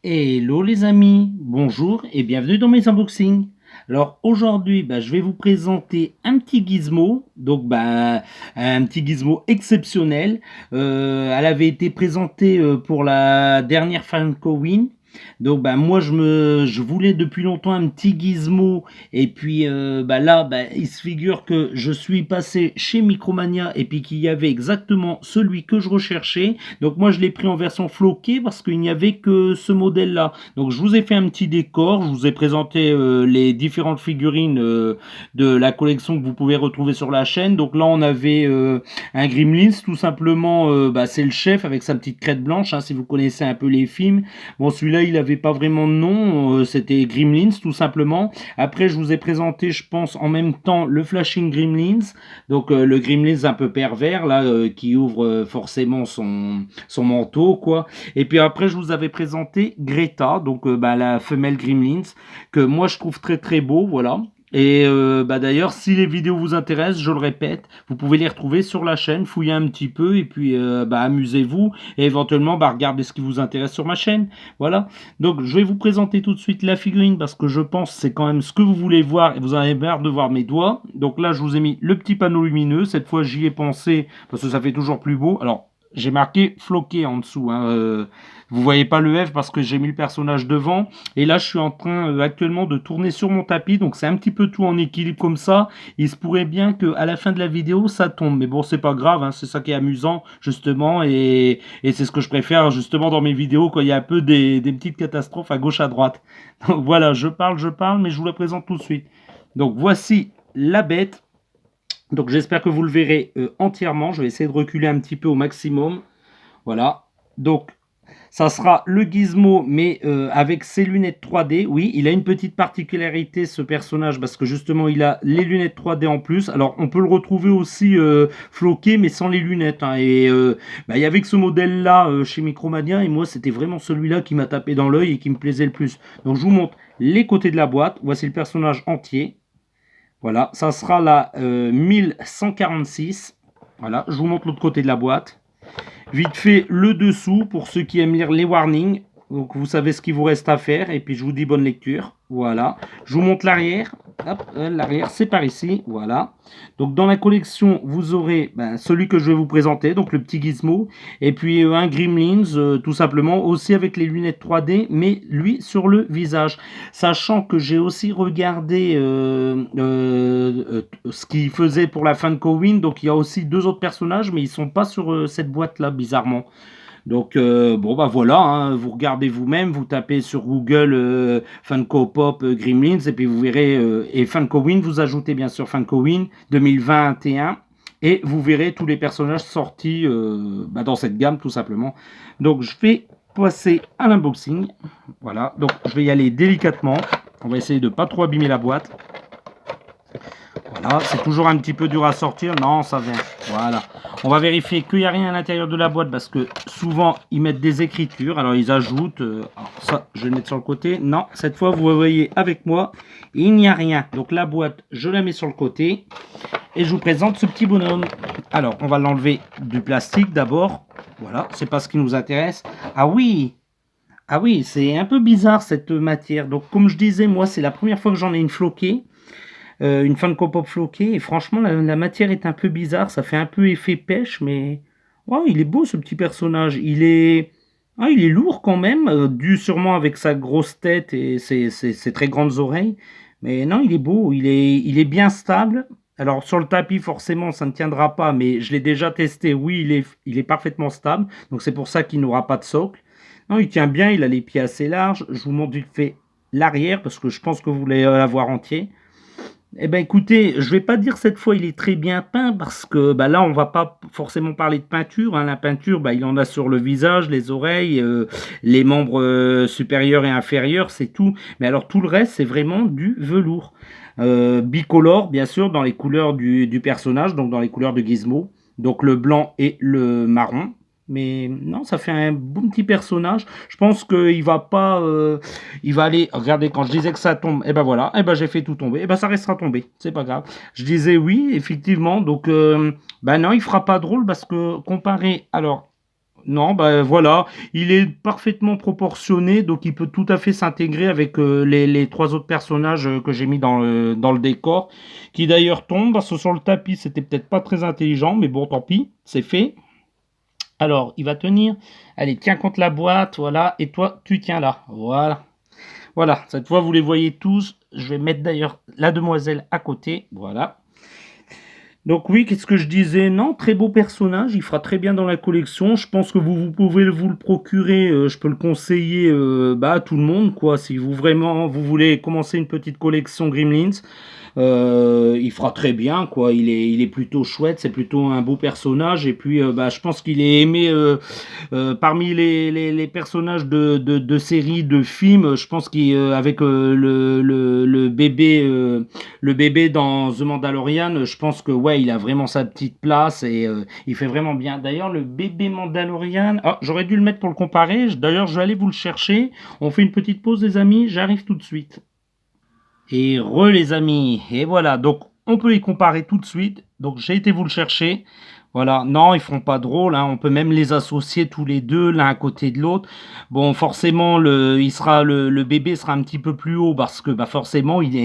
Hello les amis, bonjour et bienvenue dans mes unboxings. Alors aujourd'hui, je vais vous présenter un petit gizmo, un petit gizmo exceptionnel. Elle avait été présentée pour la dernière FanCowin. Donc moi je voulais depuis longtemps un petit gizmo et puis là il se figure que je suis passé chez Micromania et puis qu'il y avait exactement celui que je recherchais. Donc moi je l'ai pris en version floquée parce qu'il n'y avait que ce modèle là. Donc je vous ai fait un petit décor, je vous ai présenté les différentes figurines de la collection que vous pouvez retrouver sur la chaîne. Donc là on avait un Gremlins tout simplement, c'est le chef avec sa petite crête blanche, hein, si vous connaissez un peu les films. Bon, celui-là, il n'avait pas vraiment de nom, c'était Gremlins, tout simplement. Après, je vous ai présenté, je pense, en même temps, le Flashing Gremlins. Donc, le Gremlins un peu pervers, là, qui ouvre forcément son manteau, quoi. Et puis après, je vous avais présenté Greta, donc la femelle Gremlins, que moi, je trouve très très beau, voilà. Et d'ailleurs, si les vidéos vous intéressent, je le répète, vous pouvez les retrouver sur la chaîne, fouillez un petit peu et puis amusez-vous et éventuellement regardez ce qui vous intéresse sur ma chaîne. Voilà. Donc je vais vous présenter tout de suite la figurine parce que je pense que c'est quand même ce que vous voulez voir et vous en avez marre de voir mes doigts. Donc là, je vous ai mis le petit panneau lumineux. Cette fois, j'y ai pensé parce que ça fait toujours plus beau. Alors, j'ai marqué floqué en dessous, hein. Vous voyez pas le F parce que j'ai mis le personnage devant. Et là, je suis en train actuellement de tourner sur mon tapis. Donc c'est un petit peu tout en équilibre comme ça. Il se pourrait bien qu'à la fin de la vidéo, ça tombe. Mais bon, c'est pas grave, hein. C'est ça qui est amusant, justement. Et c'est ce que je préfère, justement, dans mes vidéos, quand il y a un peu des petites catastrophes à gauche, à droite. Donc voilà, je parle, mais je vous la présente tout de suite. Donc voici la bête. Donc j'espère que vous le verrez entièrement. Je vais essayer de reculer un petit peu au maximum. Voilà. Donc ça sera le gizmo, mais avec ses lunettes 3D. Oui, il a une petite particularité, ce personnage, parce que justement, il a les lunettes 3D en plus. Alors, on peut le retrouver aussi floqué, mais sans les lunettes, hein. Et il y avait que ce modèle-là chez Micromania, et moi, c'était vraiment celui-là qui m'a tapé dans l'œil et qui me plaisait le plus. Donc, je vous montre les côtés de la boîte. Voici le personnage entier. Voilà, ça sera la 1146. Voilà, je vous montre l'autre côté de la boîte. Vite fait le dessous pour ceux qui aiment lire les warnings. Donc vous savez ce qu'il vous reste à faire. Et puis je vous dis bonne lecture. Voilà. Je vous montre l'arrière. Hop, l'arrière c'est par ici. Voilà. Donc dans la collection, vous aurez celui que je vais vous présenter. Donc le petit gizmo. Et puis un Gremlins, tout simplement. Aussi avec les lunettes 3D. Mais lui sur le visage. Sachant que j'ai aussi regardé ce qu'il faisait pour la fin de Cowin. Donc il y a aussi deux autres personnages. Mais ils sont pas sur cette boîte là bizarrement. Donc voilà, hein, vous regardez vous-même, vous tapez sur Google Funko Pop Gremlins et puis vous verrez et Funko Win, vous ajoutez bien sûr Funko Win 2021 et vous verrez tous les personnages sortis dans cette gamme tout simplement. Donc je vais passer à l'unboxing. Voilà, donc je vais y aller délicatement. On va essayer de pas trop abîmer la boîte. Voilà, c'est toujours un petit peu dur à sortir. Non, ça vient. Voilà. On va vérifier qu'il n'y a rien à l'intérieur de la boîte parce que souvent ils mettent des écritures. Alors ils ajoutent. Alors ça, je vais le mettre sur le côté. Non, cette fois vous voyez avec moi, il n'y a rien. Donc la boîte, je la mets sur le côté et je vous présente ce petit bonhomme. Alors on va l'enlever du plastique d'abord. Voilà, c'est pas ce qui nous intéresse. Ah oui, c'est un peu bizarre cette matière. Donc comme je disais, moi c'est la première fois que j'en ai une floquée. Une Funko Pop floquée. Et franchement, la matière est un peu bizarre. Ça fait un peu effet pêche, mais ouais, il est beau ce petit personnage. Il est lourd quand même, dû sûrement avec sa grosse tête et ses très grandes oreilles. Mais non, il est beau. Il est bien stable. Alors sur le tapis, forcément, ça ne tiendra pas, mais je l'ai déjà testé. Oui, il est parfaitement stable. Donc c'est pour ça qu'il n'aura pas de socle. Non, il tient bien. Il a les pieds assez larges. Je vous montre vite fait l'arrière parce que je pense que vous voulez l'avoir entier. Eh ben écoutez, je vais pas dire cette fois il est très bien peint parce que là on va pas forcément parler de peinture, hein. La peinture, il en a sur le visage, les oreilles, les membres supérieurs et inférieurs, c'est tout. Mais alors tout le reste c'est vraiment du velours. Bicolore bien sûr dans les couleurs du personnage, donc dans les couleurs de Gizmo, donc le blanc et le marron. Mais non, ça fait un bon petit personnage. Je pense qu'il va pas, il va aller. Regardez, quand je disais que ça tombe, et ben voilà, et ben j'ai fait tout tomber. Et ben ça restera tombé, c'est pas grave. Je disais oui, effectivement. Donc, non, il fera pas drôle parce que comparé. Alors, Non, bah voilà, il est parfaitement proportionné, donc il peut tout à fait s'intégrer avec les trois autres personnages que j'ai mis dans le décor, qui d'ailleurs tombent, parce que sur le tapis, c'était peut-être pas très intelligent, mais bon, tant pis, c'est fait. Alors, il va tenir, allez, tiens contre la boîte, voilà, et toi, tu tiens là, voilà. Voilà, cette fois, vous les voyez tous, je vais mettre d'ailleurs la demoiselle à côté, voilà. Donc oui, qu'est-ce que je disais? Non, très beau personnage, il fera très bien dans la collection. Je pense que vous pouvez vous le procurer, je peux le conseiller à tout le monde, quoi. Si vous vraiment vous voulez commencer une petite collection Gremlins, il fera très bien, quoi. Il est plutôt chouette, c'est plutôt un beau personnage. Et puis, je pense qu'il est aimé parmi les personnages de séries, de films. Je pense qu'avec le bébé dans The Mandalorian, je pense que ouais, il a vraiment sa petite place et il fait vraiment bien. D'ailleurs, le bébé Mandalorian, ah, j'aurais dû le mettre pour le comparer. D'ailleurs, je vais aller vous le chercher. On fait une petite pause, les amis. J'arrive tout de suite. Et les amis, et voilà, donc on peut les comparer tout de suite. Donc j'ai été vous le chercher. Voilà, non, ils feront pas de rôle, hein. On peut même les associer tous les deux, l'un à côté de l'autre. Bon, forcément, le bébé sera un petit peu plus haut parce que, forcément, il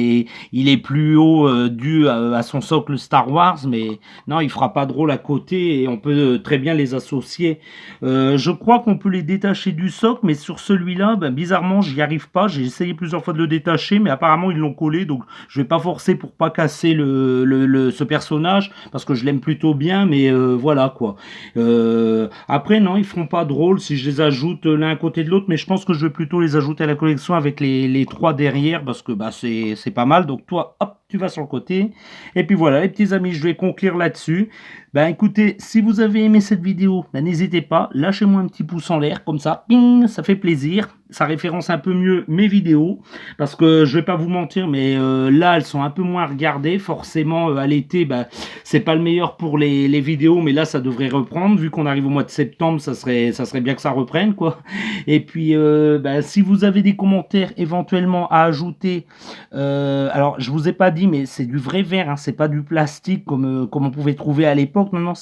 est plus haut dû à son socle Star Wars, mais non, il fera pas de rôle à côté et on peut très bien les associer. Je crois qu'on peut les détacher du socle, mais sur celui-là, bizarrement, j'y arrive pas. J'ai essayé plusieurs fois de le détacher, mais apparemment ils l'ont collé, donc je vais pas forcer pour pas casser ce personnage parce que je l'aime plutôt bien, mais voilà quoi. Après, non, ils feront pas de rôle si je les ajoute l'un à côté de l'autre, mais je pense que je vais plutôt les ajouter à la collection avec les trois derrière parce que c'est pas mal. Donc toi, hop, tu vas sur le côté. Et puis voilà, les petits amis, je vais conclure là-dessus. Écoutez, si vous avez aimé cette vidéo, n'hésitez pas, lâchez-moi un petit pouce en l'air, comme ça, ping, ça fait plaisir. Ça référence un peu mieux mes vidéos, parce que je vais pas vous mentir, mais là, elles sont un peu moins regardées. Forcément, à l'été, c'est pas le meilleur pour les vidéos, mais là, ça devrait reprendre. Vu qu'on arrive au mois de septembre, ça serait bien que ça reprenne, quoi. Et puis, si vous avez des commentaires éventuellement à ajouter, alors je vous ai pas dit, mais c'est du vrai verre, hein, c'est pas du plastique comme on pouvait trouver à l'époque. Non, non,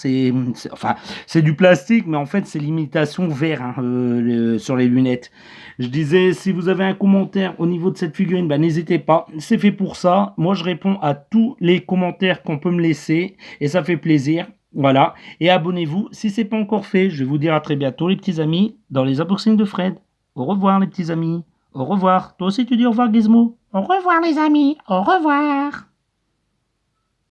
enfin, c'est du plastique, mais en fait, c'est l'imitation verre, hein, sur les lunettes. Je disais, si vous avez un commentaire au niveau de cette figurine, n'hésitez pas, c'est fait pour ça. Moi, je réponds à tous les commentaires qu'on peut me laisser, et ça fait plaisir. Voilà, et abonnez-vous si c'est pas encore fait. Je vais vous dire à très bientôt, les petits amis, dans les unboxings de Fred. Au revoir, les petits amis. Au revoir. Toi aussi, tu dis au revoir, Gizmo. Au revoir les amis, au revoir.